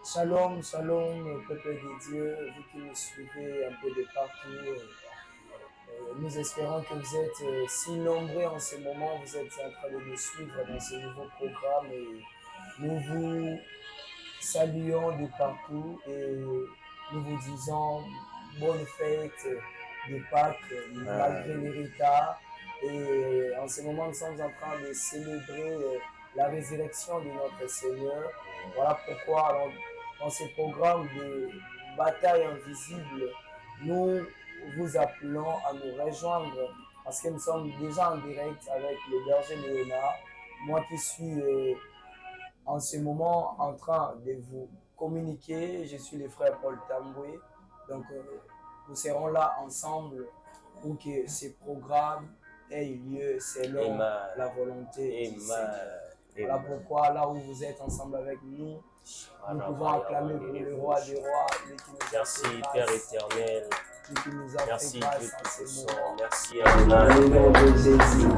Shalom, shalom, peuple de Dieu, vous qui nous suivez un peu de partout. Nous espérons que vous êtes si nombreux en ce moment, vous êtes en train de nous suivre dans ce nouveau programme et nous vous saluons de partout et nous vous disons bonne fête de Pâques malgré les retards. Et en ce moment, nous sommes en train de célébrer la résurrection de notre Seigneur. Voilà pourquoi dans ce programme de bataille invisible, nous vous appelons à nous rejoindre parce que nous sommes déjà en direct avec le berger Léonard. Moi qui suis en ce moment en train de vous communiquer, je suis le frère Paul Tamboué. Donc nous serons là ensemble pour que ce programme ait lieu selon la volonté du Seigneur. Voilà pourquoi là où vous êtes ensemble avec nous, nous pouvons acclamer pour le roi des rois. Merci Père éternel. Merci Dieu Tout-Puissant. Merci dans le nom de Jésus.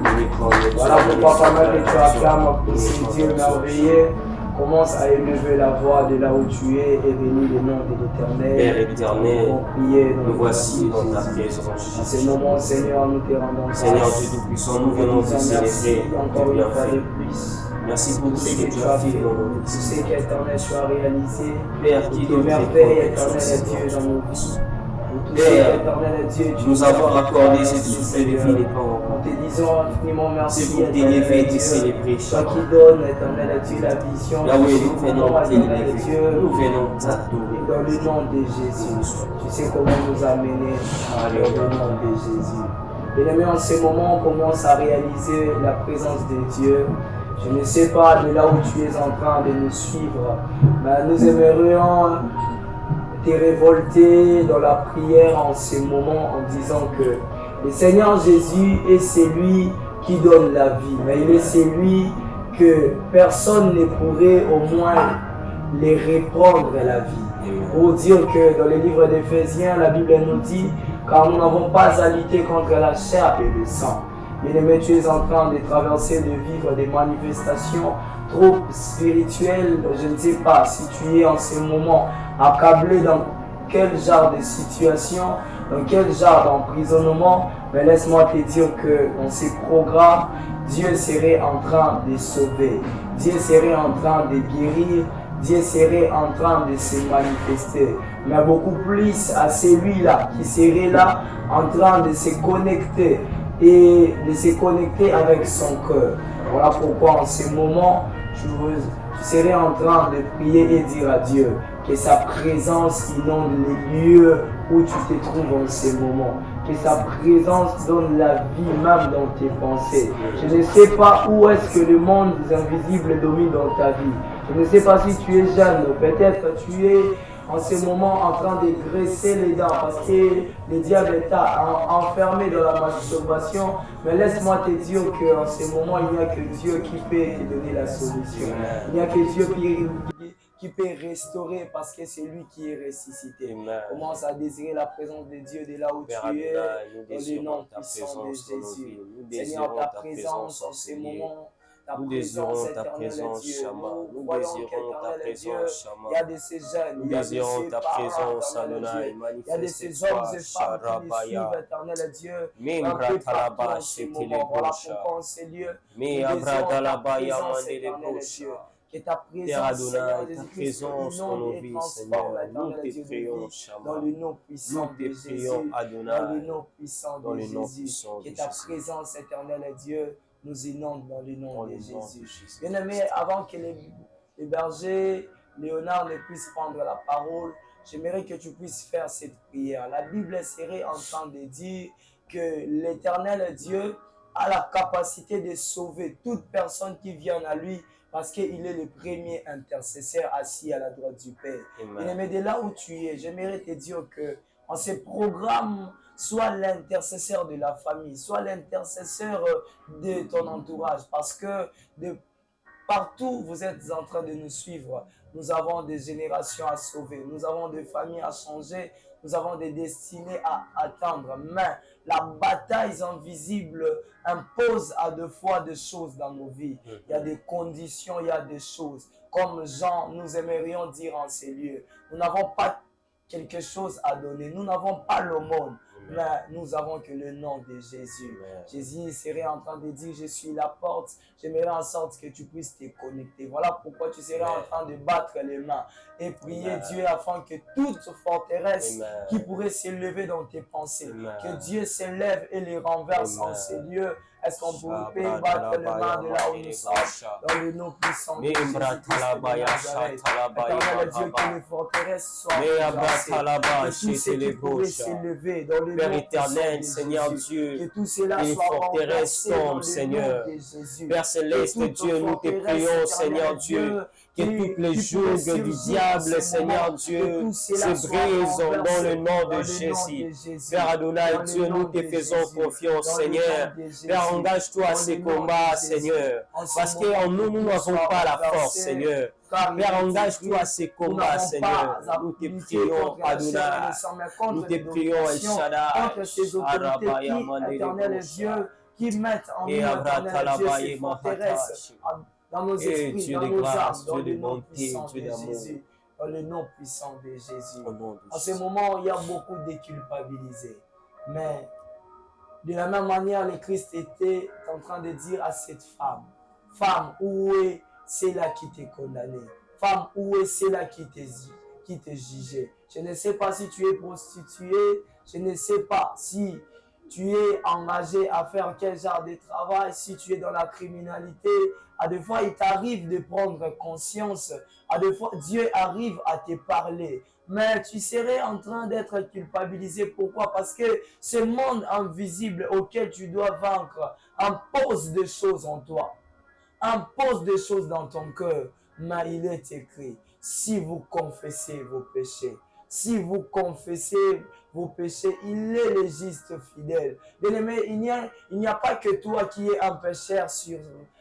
Voilà pourquoi pendant que tu acclames pour ce Dieu merveilleux, commence à élever la voix de là où tu es et bénis le nom de l'Éternel. Père éternel, nous voici dans ta présence. En ce moment, Seigneur, nous te rendons grâce. Seigneur Dieu Tout-Puissant, nous venons te célébrer encore une fois de bienfait. plus. Merci pour tout ce que tu as fait dans nos Tu vies. sais qu'éternel, tu as réalisé. Père, qui tes donne merveilles, éternel Dieu, dans nos vies. Père, éternel Dieu, tu nous avons accordé cette souffle de vie n'est pas Nous encore. te disons infiniment merci. C'est pour t'élever et te célébrer. Toi qui donnes, éternel Dieu, la vision. Yahweh, nous venons t'élever. Dieu, Nous venons t'adorer. dans le nom de Jésus. Tu sais comment nous amener dans le nom de Jésus. Bien-aimé, en ce moment, on commence à réaliser la présence de Dieu. Je ne sais pas de là où tu es en train de nous suivre, mais nous aimerions te révolter dans la prière en ce moment en disant que le Seigneur Jésus est celui qui donne la vie, mais il est celui que personne ne pourrait au moins les reprendre la vie. Pour dire que dans le livre d'Éphésiens, la Bible nous dit, car nous n'avons pas à lutter contre la chair et le sang. Bien-aimé, tu es en train de traverser, de vivre des manifestations trop spirituelles. Je ne sais pas si tu es en ce moment accablé dans quel genre de situation, dans quel genre d'emprisonnement, mais laisse-moi te dire que dans ces programmes, Dieu serait en train de sauver, Dieu serait en train de guérir, Dieu serait en train de se manifester, mais beaucoup plus à celui-là qui serait là en train de se connecter et de se connecter avec son cœur. Voilà pourquoi en ce moment, tu serais en train de prier et dire à Dieu que sa présence inonde les lieux où tu te trouves en ce moment. Que sa présence donne la vie même dans tes pensées. Je ne sais pas où est-ce que le monde invisible domine dans ta vie. Je ne sais pas si tu es jeune, peut-être tu es en ce moment en train de graisser les dents parce que le diable t'a enfermé dans la masturbation. Mais laisse-moi te dire qu'en ce moment, il n'y a que Dieu qui peut te donner la solution. Il n'y a que Dieu qui peut restaurer parce que c'est lui qui est ressuscité. Commence à désirer la présence de Dieu de là où Père tu es, Adonai, dans le nom puissant de Jésus. Seigneur, ta présence en ce moment. Nous désirons ta présence, Shama. Nous désirons ta présence, Shama. Il y a de ces jeunes, nous désirons ta présence, Adonai. il y a de ces hommes et femmes qui nous suivent, éternel Dieu. Voilà pourquoi en ces lieux, nous désirons ta présence, éternel Dieu. Que ta présence, Seigneur Jésus-Christ, inonde et transforme, éternel Dieu, dans le nom puissant de Jésus, dans le nom puissant de Jésus. Que ta présence, éternel Dieu, nous inonde dans le nom de Jésus. Bien-aimé, avant que les bergers Léonard ne puissent prendre la parole, j'aimerais que tu puisses faire cette prière. La Bible serait en train de dire que l'Éternel Dieu a la capacité de sauver toute personne qui vient à lui parce qu'il est le premier intercesseur assis à la droite du Père. Bien-aimé, de là où tu es, j'aimerais te dire que en ce programme, sois l'intercesseur de la famille, sois l'intercesseur de ton entourage, parce que de partout où vous êtes en train de nous suivre, nous avons des générations à sauver, nous avons des familles à changer, nous avons des destinées à atteindre. Mais la bataille invisible impose à deux fois des choses dans nos vies. Il y a des conditions, il y a des choses. comme Jean, nous aimerions dire en ces lieux. Nous n'avons pas quelque chose à donner. Nous n'avons pas l'aumône, mais nous avons que le nom de Jésus. Amen. Jésus serait en train de dire, je suis la porte, j'aimerais en sorte que tu puisses te connecter. Voilà pourquoi tu serais en train de battre les mains et prier Dieu afin que toute forteresse qui pourrait s'élever dans tes pensées, que Dieu s'élève et les renverse en ces lieux. Est-ce qu'on peut battre les mains de là où nous sommes dans le nom puissant de Jésus-Christ de Nazareth. Éternel Dieu, que les forteresses soient que tout ce qui pourrait s'élever dans le Père nom éternel, puissant Seigneur de Jésus, Dieu, que tout cela que les soit forteresses renversé dans tombent, le Seigneur. nom de Jésus. Père céleste, Que toute Dieu, nous te forteresse, prions, éternel Seigneur Dieu, que toutes les jougs du diable, Seigneur Dieu, se brisent dans le nom de Jésus. Père Adonai, Dieu, nous te faisons confiance, Seigneur. Père, engage-toi à ces combats, Seigneur. Parce qu'en nous, nous n'avons pas la force, Seigneur. Père, engage-toi à ces combats, Seigneur. Nous te prions, Adonai. Nous te prions, El Shaddai. Contre ces autorités qui, éternel Dieu, qui mettent en nous, éternel Dieu, ces forteresses dans nos esprits, dans nos âmes, dans le nom puissant de Jésus. Dans le nom puissant de Jésus. En ce moment, il y a beaucoup de culpabilisés. Mais de la même manière, le Christ était en train de dire à cette femme, femme, où est celle-là qui t'est condamnée? Femme, où est celle-là qui t'est jugée? Je ne sais pas si tu es prostituée, je ne sais pas si tu es engagé à faire quel genre de travail, si tu es dans la criminalité. À des fois, il t'arrive de prendre conscience. À des fois, Dieu arrive à te parler. Mais tu serais en train d'être culpabilisé. Pourquoi? Parce que ce monde invisible auquel tu dois vaincre impose des choses en toi. Impose des choses dans ton cœur. Mais il est écrit, si vous confessez vos péchés, si vous confessez vos péchés, il est le juste fidèle. Bien-aimé, il n'y a pas que toi qui es un pécheur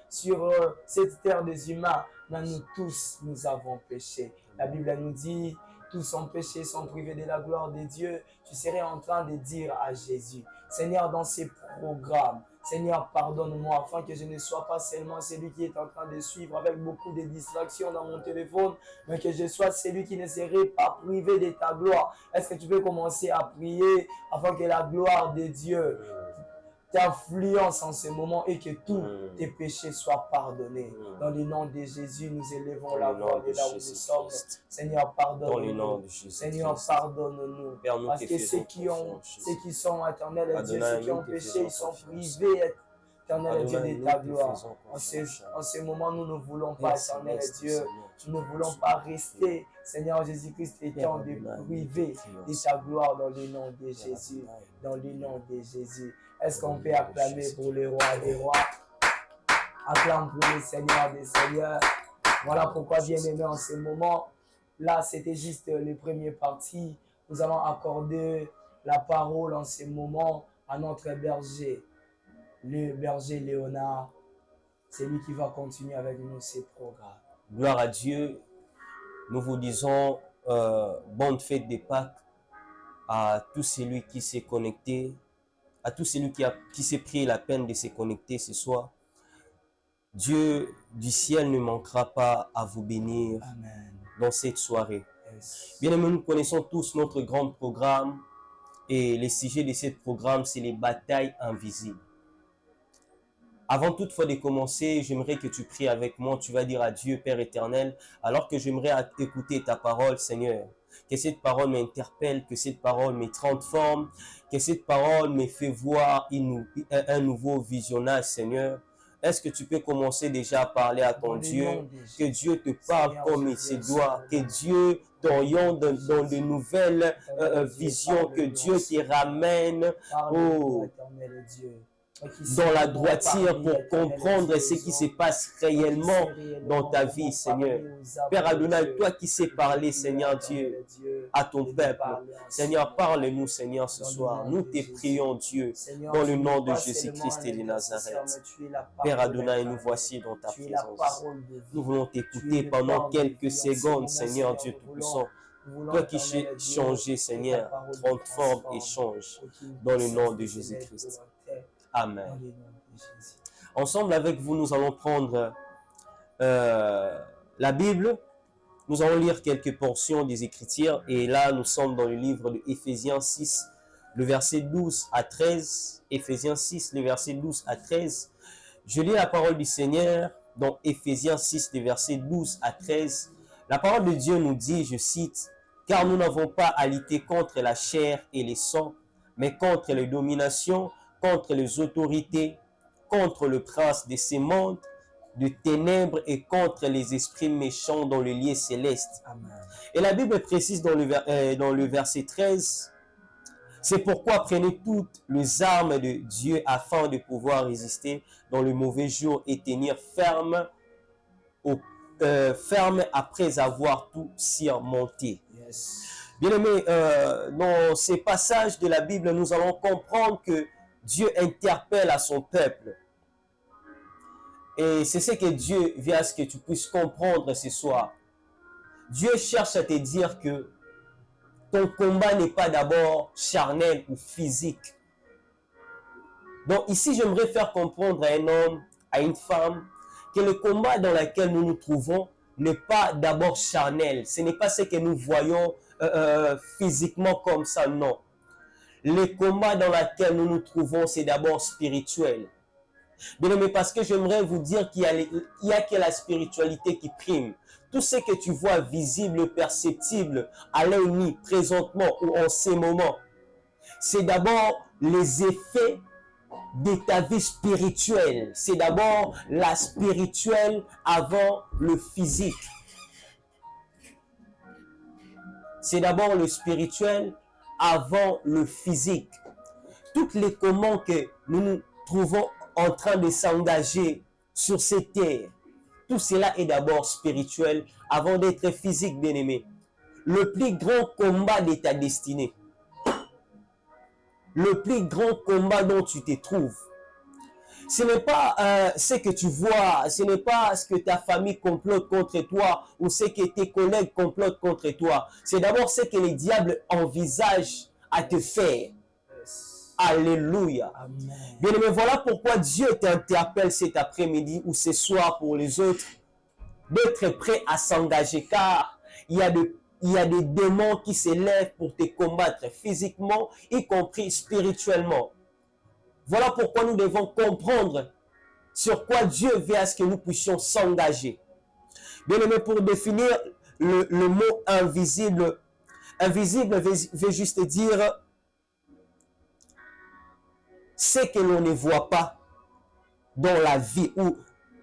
sur cette terre des humains, mais nous tous, nous avons péché. La Bible nous dit, tous ont péché, sont privés de la gloire de Dieu. Tu serais en train de dire à Jésus, Seigneur, dans ces programmes, Seigneur, pardonne-moi afin que je ne sois pas seulement celui qui est en train de suivre avec beaucoup de distractions dans mon téléphone, mais que je sois celui qui ne serait pas privé de ta gloire. Est-ce que tu peux commencer à prier afin que la gloire de Dieu t'influence en ce moment et que tous tes péchés soient pardonnés. Dans le nom de Jésus, nous élevons la voix de là où nous sommes. Seigneur, pardonne-nous. Seigneur, pardonne-nous. Parce que ceux qui sont éternels, Dieu, ceux qui ont péché, ils sont privés, éternel Dieu, de ta gloire. En ce moment, nous ne voulons pas, éternel Dieu, nous ne voulons pas rester, Seigneur Jésus-Christ, étant de priver de ta gloire dans le nom de Jésus. Dans le nom de Jésus. Est-ce qu'on peut acclamer pour les rois des rois? Acclame pour les seigneurs des seigneurs. Voilà pourquoi, bien aimé, en ce moment, là, c'était juste les premières parties. Nous allons accorder la parole en ce moment à notre berger. Le berger Léonard, c'est lui qui va continuer avec nous ces programmes. Gloire à Dieu. Nous vous disons bonne fête de Pâques à tout celui qui s'est connecté, à tout celui qui s'est pris la peine de se connecter ce soir. Dieu du ciel ne manquera pas à vous bénir. Amen. Dans cette soirée. Yes. Bien aimé, nous connaissons tous notre grand programme et le sujet de ce programme, c'est les batailles invisibles. Avant toutefois de commencer, j'aimerais que tu pries avec moi. Tu vas dire à Dieu, Père éternel, alors que j'aimerais écouter ta parole, Seigneur. Que cette parole m'interpelle, que cette parole me transforme, que cette parole me fait voir un nouveau visionnage, Seigneur. Est-ce que tu peux commencer déjà à parler à ton Dieu? Que Dieu te parle comme il se doit. Que Dieu t'oriente dans de nouvelles visions. Que Dieu te ramène dans la droiture pour comprendre ce qui se passe réellement dans ta vie, Seigneur. Père Adonai, toi qui sais parler, Seigneur Dieu, à ton peuple. Seigneur, parle-nous, Seigneur, ce soir. Nous te prions, Dieu, dans le nom de Jésus-Christ et de Nazareth. Père Adonai, nous voici dans ta présence. Nous voulons t'écouter pendant quelques secondes, Seigneur Dieu Tout-Puissant. Toi qui sais changer, Seigneur, transforme et change dans le nom de Jésus-Christ. Amen. Ensemble avec vous, nous allons prendre la Bible, nous allons lire quelques portions des Écritures. Et là, nous sommes dans le livre de Éphésiens 6, le verset 12 à 13. Éphésiens 6, le verset 12 à 13. Je lis la parole du Seigneur dans Éphésiens 6, le verset 12 à 13. La parole de Dieu nous dit, je cite, « Car nous n'avons pas à lutter contre la chair et les sangs, mais contre les dominations, contre les autorités, contre le prince de ces mondes, de ténèbres et contre les esprits méchants dans le lieu céleste. » Amen. Et la Bible précise dans le verset 13, « C'est pourquoi prenez toutes les armes de Dieu afin de pouvoir résister dans le mauvais jour et tenir ferme après avoir tout surmonté. » Yes. Bien-aimés, dans ces passages de la Bible, nous allons comprendre que Dieu interpelle à son peuple. Et c'est ce que Dieu veut à ce que tu puisses comprendre ce soir. Dieu cherche à te dire que ton combat n'est pas d'abord charnel ou physique. Donc ici, j'aimerais faire comprendre à un homme, à une femme, que le combat dans lequel nous nous trouvons n'est pas d'abord charnel. Ce n'est pas ce que nous voyons physiquement comme ça, non. Le combat dans lequel nous nous trouvons, c'est d'abord spirituel. Bien aimé, parce que j'aimerais vous dire qu'il y a que la spiritualité qui prime. Tout ce que tu vois visible, perceptible, à l'œil nu, présentement ou en ces moments, c'est d'abord les effets de ta vie spirituelle. C'est d'abord la spirituelle avant le physique. C'est d'abord le spirituel avant le physique. Toutes les combats que nous nous trouvons en train de s'engager sur cette terre, tout cela est d'abord spirituel avant d'être physique, bien-aimé. Le plus grand combat de ta destinée, le plus grand combat dont tu te trouves, ce n'est pas ce que tu vois, ce n'est pas ce que ta famille complote contre toi ou ce que tes collègues complotent contre toi. C'est d'abord ce que les diables envisagent à te faire. Alléluia. Bien aimé, voilà pourquoi Dieu t'interpelle cet après-midi ou ce soir pour les autres d'être prêt à s'engager, car il y a des démons qui s'élèvent pour te combattre physiquement, y compris spirituellement. Voilà pourquoi nous devons comprendre sur quoi Dieu veut à ce que nous puissions s'engager. Bien aimé, pour définir le mot invisible, invisible veut juste dire ce que l'on ne voit pas dans la vie ou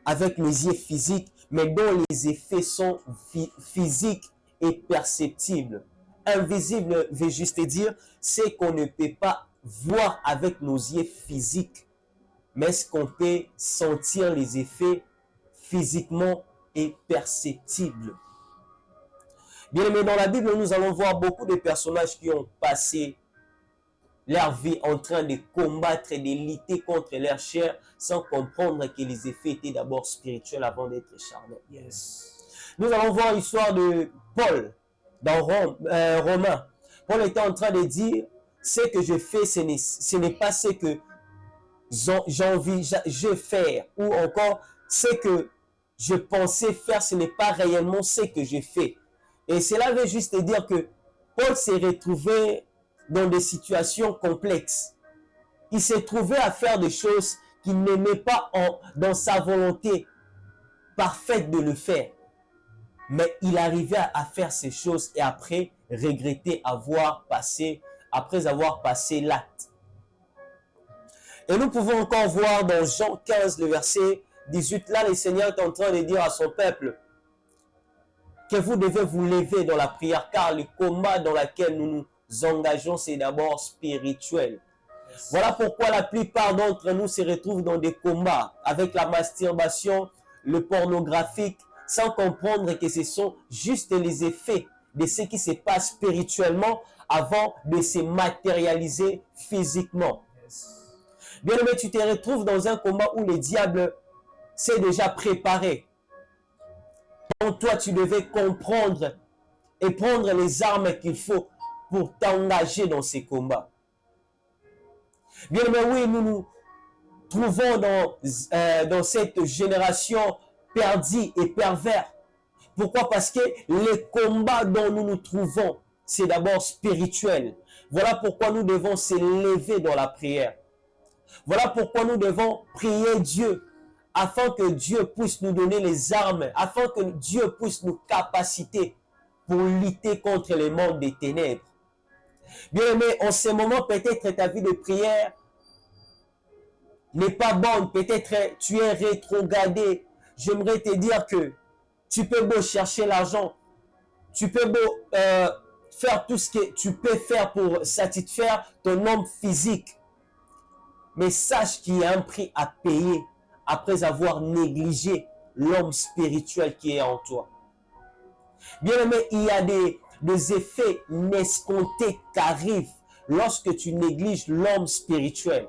avec les yeux physiques, mais dont les effets sont physiques et perceptibles. Invisible veut juste dire ce qu'on ne peut pas voir avec nos yeux physiques, mais ce qu'on peut sentir les effets physiquement et perceptibles. Bien aimé, dans la Bible, nous allons voir beaucoup de personnages qui ont passé leur vie en train de combattre et de lutter contre leur chair sans comprendre que les effets étaient d'abord spirituels avant d'être charnels. Yes. Nous allons voir l'histoire de Paul dans Romains. Paul était en train de dire, ce que je fais, ce n'est pas ce que j'envisage faire, ou encore ce que je pensais faire, ce n'est pas réellement ce que je fais. Et cela veut juste dire que Paul s'est retrouvé dans des situations complexes. Il s'est trouvé à faire des choses qu'il n'aimait pas dans sa volonté parfaite de le faire. Mais il arrivait à faire ces choses et après regretter après avoir passé l'acte. Et nous pouvons encore voir dans Jean 15, le verset 18, là le Seigneur est en train de dire à son peuple que vous devez vous lever dans la prière, car le combat dans lequel nous nous engageons, c'est d'abord spirituel. Yes. Voilà pourquoi la plupart d'entre nous se retrouvent dans des combats avec la masturbation, le pornographique, sans comprendre que ce sont juste les effets de ce qui se passe spirituellement avant de se matérialiser physiquement. Yes. Bien aimé, tu te retrouves dans un combat où le diable s'est déjà préparé. Donc toi, tu devais comprendre et prendre les armes qu'il faut pour t'engager dans ces combats. Bien aimé, oui, nous nous trouvons dans cette génération perdue et pervers. Pourquoi? Parce que les combats dont nous nous trouvons, c'est d'abord spirituel. Voilà pourquoi nous devons s'élever dans la prière. Voilà pourquoi nous devons prier Dieu afin que Dieu puisse nous donner les armes, afin que Dieu puisse nous capaciter pour lutter contre les mondes des ténèbres. Bien aimé, en ce moment, peut-être ta vie de prière n'est pas bonne, peut-être tu es rétrogradé. J'aimerais te dire que tu peux beau chercher l'argent, tu peux beau faire tout ce que tu peux faire pour satisfaire ton homme physique. Mais sache qu'il y a un prix à payer après avoir négligé l'homme spirituel qui est en toi. Bien aimé, il y a des effets inescomptés qui arrivent lorsque tu négliges l'homme spirituel.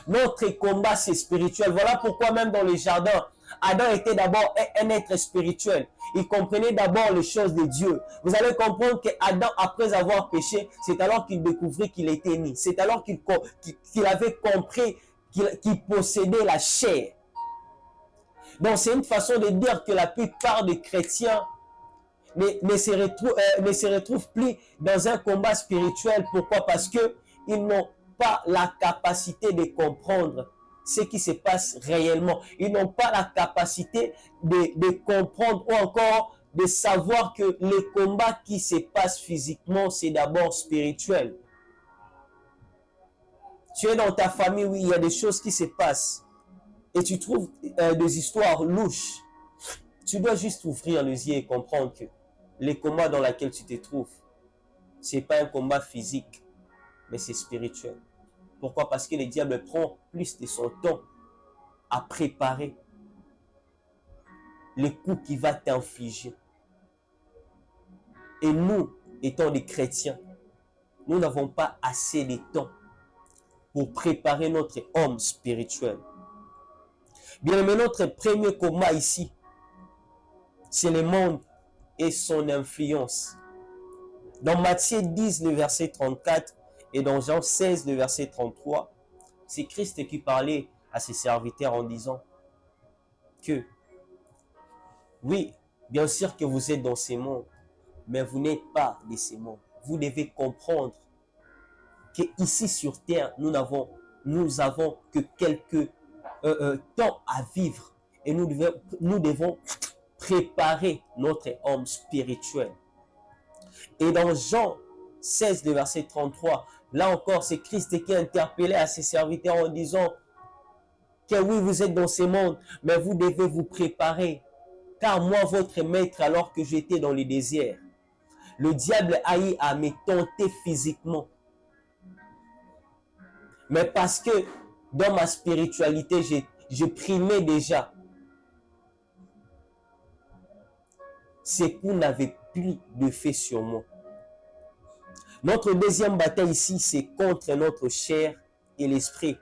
Notre combat, c'est spirituel. Voilà pourquoi même dans les jardins, Adam était d'abord un être spirituel. Il comprenait d'abord les choses de Dieu. Vous allez comprendre qu'Adam, après avoir péché, c'est alors qu'il découvrit qu'il était né. C'est alors qu'il avait compris qu'il possédait la chair. Donc c'est une façon de dire que la plupart des chrétiens ne se retrouvent plus dans un combat spirituel. Pourquoi? Parce que ils n'ont pas la capacité de comprendre ce qui se passe réellement. Ils n'ont pas la capacité de comprendre ou encore de savoir que les combats qui se passent physiquement, c'est d'abord spirituel. Tu es dans ta famille où il y a des choses qui se passent et tu trouves des histoires louches. Tu dois juste ouvrir les yeux et comprendre que les combats dans lesquels tu te trouves, ce n'est pas un combat physique, mais c'est spirituel. Pourquoi? Parce que le diable prend plus de son temps à préparer les coups qu'il va t'infliger. Et nous, étant des chrétiens, nous n'avons pas assez de temps pour préparer notre homme spirituel. Bien aimé, notre premier combat ici, c'est le monde et son influence. Dans Matthieu 10, le verset 34, et dans Jean 16, le verset 33, c'est Christ qui parlait à ses serviteurs en disant que, oui, bien sûr que vous êtes dans ces mondes, mais vous n'êtes pas de ces mondes. Vous devez comprendre que ici sur terre, nous n'avons que quelques temps à vivre et nous devons préparer notre homme spirituel. Et dans Jean 16, le verset 33, là encore, c'est Christ qui interpellait à ses serviteurs en disant que oui, vous êtes dans ces mondes, mais vous devez vous préparer. Car moi, votre maître, alors que j'étais dans le désert, le diable a eu à me tenter physiquement. Mais parce que dans ma spiritualité, je primais déjà. Ces coups n'avaient plus d'effet sur moi. Notre deuxième bataille ici, c'est contre notre chair et l'esprit.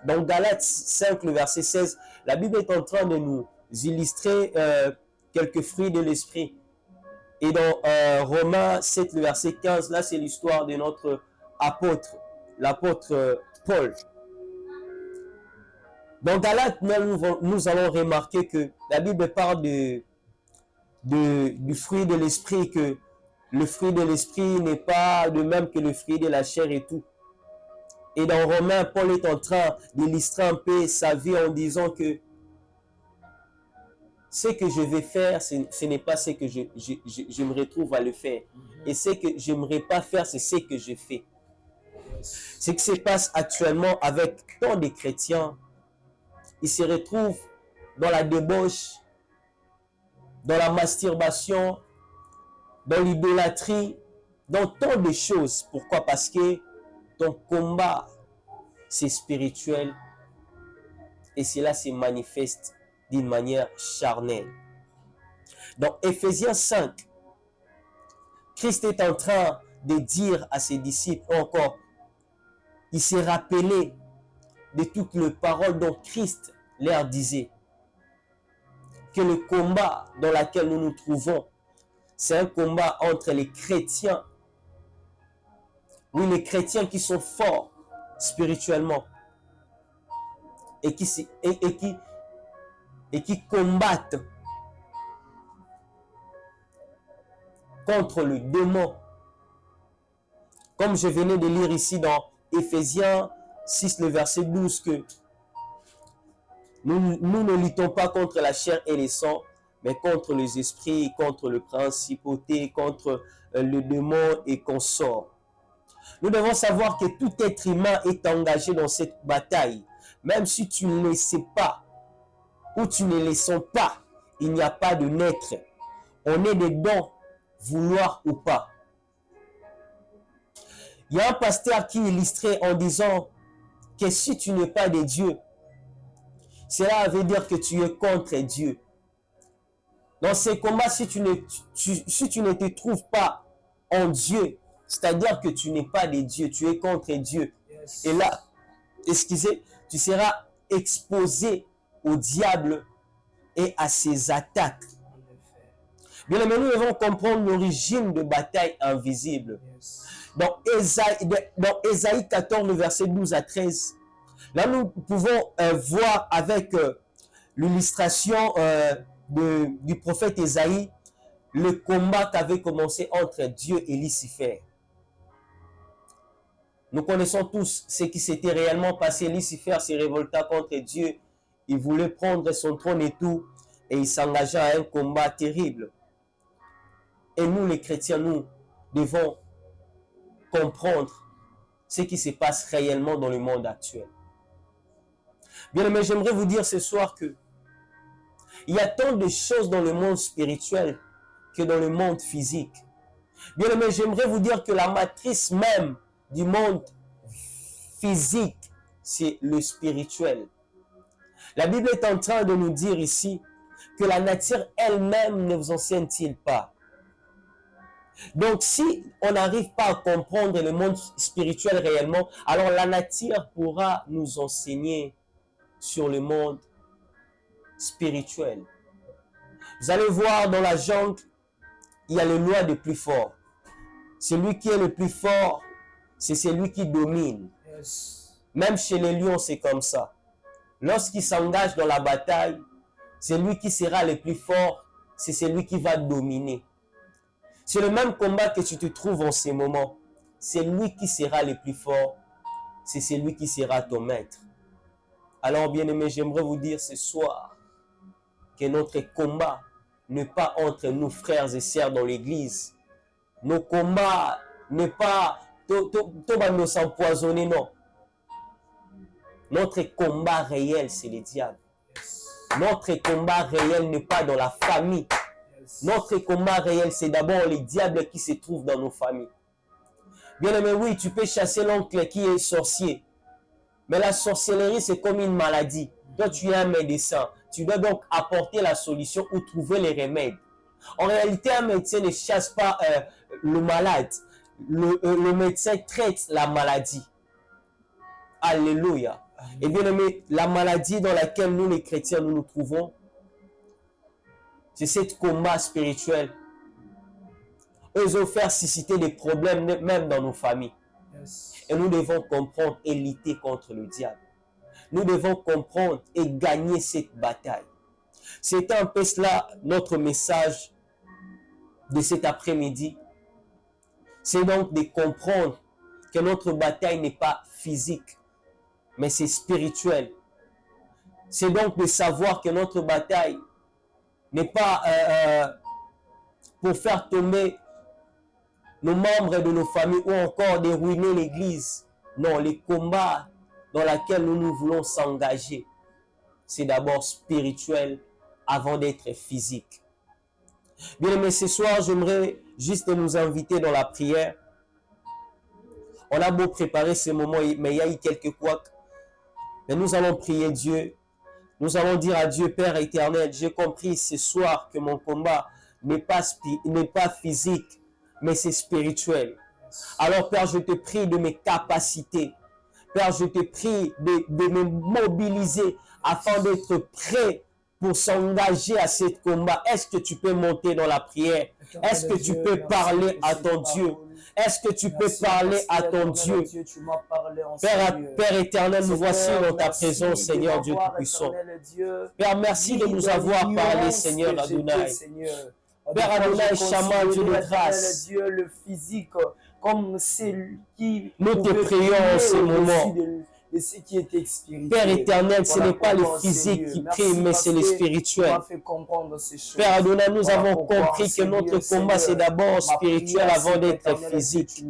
Dans Galates 5, le verset 16, la Bible est en train de nous illustrer quelques fruits de l'esprit. Et dans Romains 7, le verset 15, là c'est l'histoire de notre apôtre, l'apôtre Paul. Dans Galates, nous allons remarquer que la Bible parle du fruit de l'esprit, que le fruit de l'esprit n'est pas de même que le fruit de la chair et tout. Et dans Romains, Paul est en train d'illustrer un peu sa vie en disant que ce que je vais faire, ce n'est pas ce que je me retrouve à le faire. Et ce que je n'aimerais pas faire, c'est ce que je fais. Ce qui se passe actuellement avec tant de chrétiens, ils se retrouvent dans la débauche, dans la masturbation, dans l'idolâtrie, dans tant de choses. Pourquoi? Parce que ton combat, c'est spirituel et cela se manifeste d'une manière charnelle. Dans Ephésiens 5, Christ est en train de dire à ses disciples encore, il s'est rappelé de toutes les paroles dont Christ leur disait, que le combat dans lequel nous nous trouvons, c'est un combat entre les chrétiens, oui, les chrétiens qui sont forts spirituellement et qui combattent contre le démon. Comme je venais de lire ici dans Éphésiens 6, le verset 12, que nous ne luttons pas contre la chair et les sangs, mais contre les esprits, contre le principauté, contre le démon et consorts. Nous devons savoir que tout être humain est engagé dans cette bataille. Même si tu ne le sais pas ou tu ne le sens pas, il n'y a pas de naître. On est dedans, vouloir ou pas. Il y a un pasteur qui illustrait en disant que si tu n'es pas de Dieu, cela veut dire que tu es contre Dieu. Dans ces combats, si tu ne te trouves pas en Dieu, c'est-à-dire que tu n'es pas de Dieu, tu es contre Dieu. Yes. Et là, excusez, tu seras exposé au diable et à ses attaques. En effet. Bien aimé, nous devons comprendre l'origine de bataille invisible. Yes. Dans Ésaïe 14, le verset 12 à 13, là nous pouvons voir avec l'illustration du prophète Ésaïe le combat qui avait commencé entre Dieu et Lucifer. Nous connaissons tous ce qui s'était réellement passé. Lucifer s'est révolté contre Dieu. Il voulait prendre son trône et tout. Et il s'engagea à un combat terrible. Et nous, les chrétiens, nous devons comprendre ce qui se passe réellement dans le monde actuel. Bien aimé, j'aimerais vous dire ce soir que il y a tant de choses dans le monde spirituel que dans le monde physique. Bien aimé, j'aimerais vous dire que la matrice même du monde physique, c'est le spirituel. La Bible est en train de nous dire ici que la nature elle-même ne vous enseigne-t-il pas. Donc, si on n'arrive pas à comprendre le monde spirituel réellement, alors la nature pourra nous enseigner sur le monde spirituel. Vous allez voir dans la jungle, il y a les lois des plus forts. Celui qui est le plus fort, c'est celui qui domine. Yes. Même chez les lions, c'est comme ça. Lorsqu'il s'engage dans la bataille, celui qui sera le plus fort, c'est celui qui va dominer. C'est le même combat que tu te trouves en ce moment. C'est lui qui sera le plus fort, c'est celui qui sera ton maître. Alors, bien-aimés, j'aimerais vous dire ce soir que notre combat n'est pas entre nous frères et sœurs dans l'église. Nos combats n'est pas tout va nous empoisonner, non. Notre combat réel, c'est le diable. Yes. Notre combat réel n'est pas dans la famille. Yes. Notre combat réel, c'est d'abord les diables qui se trouvent dans nos familles. Bien aimé, oui, tu peux chasser l'oncle qui est sorcier. Mais la sorcellerie, c'est comme une maladie. Toi, tu es un médecin. Tu dois donc apporter la solution ou trouver les remèdes. En réalité, un médecin ne chasse pas le malade. Le médecin traite la maladie. Alléluia. Et bien aimé, la maladie dans laquelle nous, les chrétiens, nous nous trouvons, c'est ce combat spirituel. Ils ont fait susciter des problèmes même dans nos familles. Yes. Et nous devons comprendre et lutter contre le diable. Nous devons comprendre et gagner cette bataille. C'est un peu cela notre message de cet après-midi. C'est donc de comprendre que notre bataille n'est pas physique, mais c'est spirituel. C'est donc de savoir que notre bataille n'est pas pour faire tomber nos membres de nos familles ou encore de ruiner l'église. Non, les combats dans lesquels nous voulons s'engager, c'est d'abord spirituel avant d'être physique. Bien aimé, ce soir, j'aimerais juste nous inviter dans la prière. On a beau préparer ce moment, mais il y a eu quelques couacs. Mais nous allons prier Dieu. Nous allons dire à Dieu, Père éternel, j'ai compris ce soir que mon combat n'est pas physique, mais c'est spirituel. Alors, Père, je te prie de mes capacités. Père, je te prie de me mobiliser afin d'être prêt pour s'engager à ce combat. Est-ce que tu peux monter dans la prière? Est-ce que tu peux parler à ton Dieu? Est-ce que tu peux parler à ton Dieu? Père éternel, nous voici dans ta présence, Seigneur Dieu Tout-Puissant. Père, merci de nous avoir parlé, Seigneur Adonai. Père Adonai, Shama, Dieu de grâce. Dieu, le physique, comme celui qui nous te prions en ce moment. De ce qui était spirituel. Père éternel, ce n'est pas le physique qui prie, mais c'est le spirituel. Père Adonai, nous avons compris que notre combat, c'est d'abord spirituel avant d'être physique.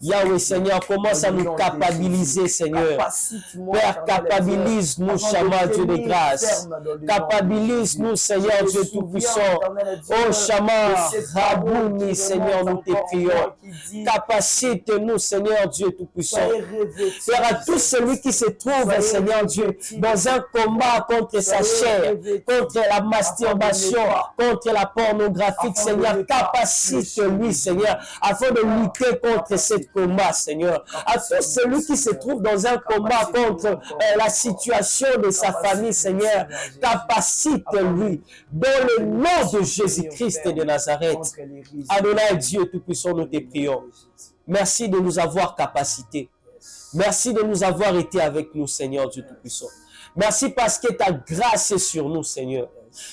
Yahweh, Seigneur, commence à nous capabiliser, Seigneur. Père, capabilise-nous, Shama, Dieu de grâce. Capabilise-nous, Seigneur, Dieu Tout-Puissant. Oh, Shama, Rabouni, Seigneur, nous te prions. Capacite-nous, Seigneur, Dieu Tout-Puissant. Père, à tout celui qui se trouve, Seigneur Dieu, dans un combat contre sa chair, contre la masturbation, contre la pornographie, Seigneur, capacite-lui, Seigneur, afin de lutter contre ce combat, Seigneur. À tout celui qui se trouve dans un combat contre la situation de sa famille, Seigneur, capacite-lui, dans le nom de Jésus-Christ de Nazareth. Adonai, Dieu Tout-Puissant, nous te prions. Merci de nous avoir capacité. Merci de nous avoir été avec nous, Seigneur Dieu Tout-Puissant. Merci parce que ta grâce est sur nous, Seigneur.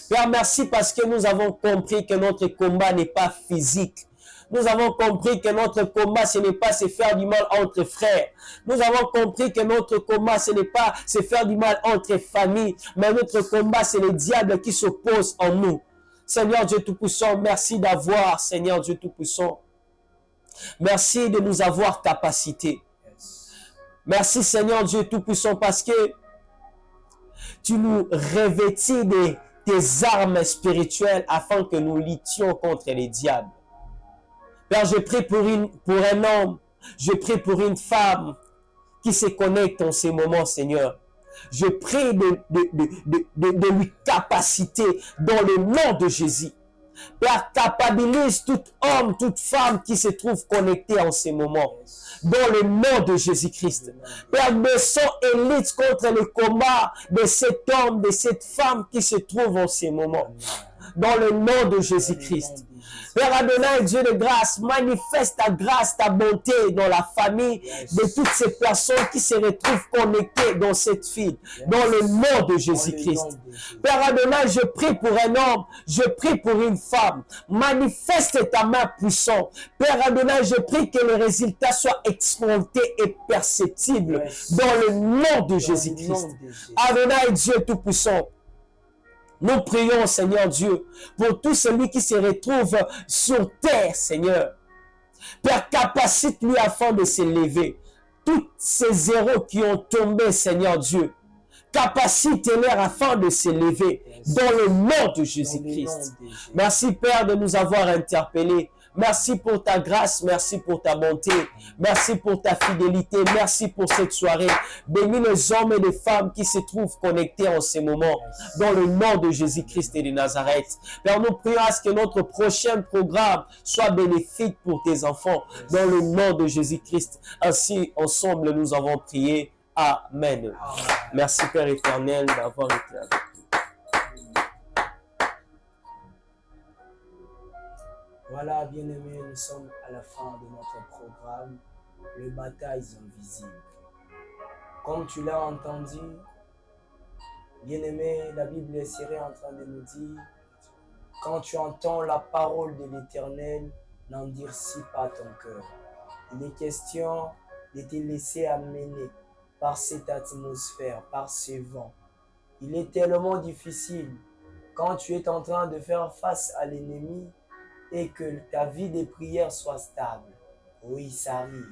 Père, merci parce que nous avons compris que notre combat n'est pas physique. Nous avons compris que notre combat, ce n'est pas se faire du mal entre frères. Nous avons compris que notre combat, ce n'est pas se faire du mal entre familles. Mais notre combat, c'est le diable qui s'oppose en nous. Seigneur Dieu Tout-Puissant, merci d'avoir, Seigneur Dieu Tout-Puissant. Merci de nous avoir capacité. Merci Seigneur Dieu Tout-Puissant parce que tu nous revêtis de tes armes spirituelles afin que nous luttions contre les diables. Père, je prie pour un homme, je prie pour une femme qui se connecte en ces moments, Seigneur. Je prie de lui capaciter dans le nom de Jésus. Père, capabilise tout homme, toute femme qui se trouve connecté en ces moments. Dans le nom de Jésus-Christ. Père, me sens élite contre le combat de cet homme, de cette femme qui se trouve en ces moments. Dans le nom de Jésus-Christ. Père Adonai, Dieu de grâce, manifeste ta grâce, ta bonté dans la famille de toutes ces personnes qui se retrouvent connectées dans cette file. Dans le nom de Jésus-Christ. Père Adonai, je prie pour un homme, je prie pour une femme. Manifeste ta main puissante. Père Adonai, je prie que le résultat soit expérimenté et perceptible dans le nom de Jésus-Christ. Adonai, Dieu Tout-Puissant. Nous prions, Seigneur Dieu, pour tout celui qui se retrouve sur terre, Seigneur. Père, capacite-lui afin de se lever. Tous ces héros qui ont tombé, Seigneur Dieu, capacite-les afin de se lever dans le nom de Jésus-Christ. Merci, Père, de nous avoir interpellés. Merci pour ta grâce, merci pour ta bonté, merci pour ta fidélité, merci pour cette soirée. Bénis les hommes et les femmes qui se trouvent connectés en ces moments, dans le nom de Jésus-Christ et de Nazareth. Père, nous prions à ce que notre prochain programme soit bénéfique pour tes enfants, dans le nom de Jésus-Christ. Ainsi, ensemble, nous avons prié. Amen. Merci, Père éternel, d'avoir été avec nous. Voilà, bien-aimés, nous sommes à la fin de notre programme, les batailles invisibles. Comme tu l'as entendu, bien-aimé, la Bible serait en train de nous dire, quand tu entends la parole de l'Éternel, n'endurcis pas ton cœur. Il est question de te laisser amener par cette atmosphère, par ce vent. Il est tellement difficile quand tu es en train de faire face à l'ennemi et que ta vie de prière soit stable. Oui, ça arrive.